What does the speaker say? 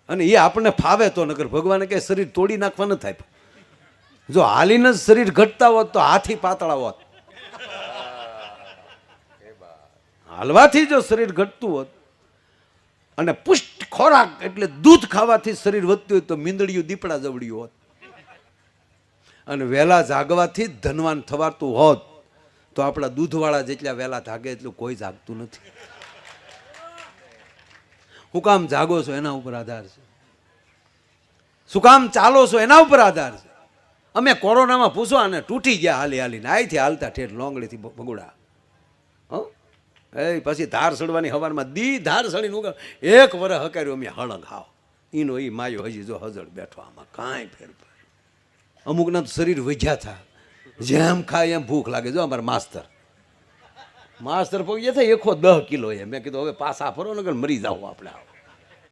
અને એ આપણને ફાવે તો, નકર ભગવાને કે શરીર તોડી નાખવા ન થાય. જો હાલીને જ શરીર ઘટતા હોત તો હાથી પાતળા હોત. હાલવાથી જો શરીર ઘટતું હોત અને પુષ્ટ ખોરાક એટલે દૂધ ખાવાથી શરીર વધતું હોય તો મીંદડિયું દીપડા જવડ્યું હોત. અને વહેલા જાગવાથી ધનવાન થવાતું હોત તો આપણા દૂધવાળા જેટલા વહેલા જાગે એટલું કોઈ જાગતું નથી. શું કામ જાગો છો એના ઉપર આધાર છે. શું કામ ચાલો છો એના ઉપર આધાર છે. અમે કોરોનામાં પૂછો અને તૂટી ગયા હાલી હાલીને, અહીંથી હાલતા ઠેઠ લોંગડીથી ભગુડા. એ પછી ધાર સડવાની હવારમાં ધાર સડીને ઉગા એક વર્ષ હકાર્યું અમે હળંગ હાવ. એનો એ માયો હજી જો હજળ બેઠો, આમાં કાંઈ ફેરફાર. અમુકના તો શરીર વધ્યા હતા, જેમ ખાય એમ ભૂખ લાગે. જો અમારા માસ્તર પહોંચી થાય 110 કિલો. મેં કીધું હવે પાછા ફરો ને મરી જાઓ આપણે.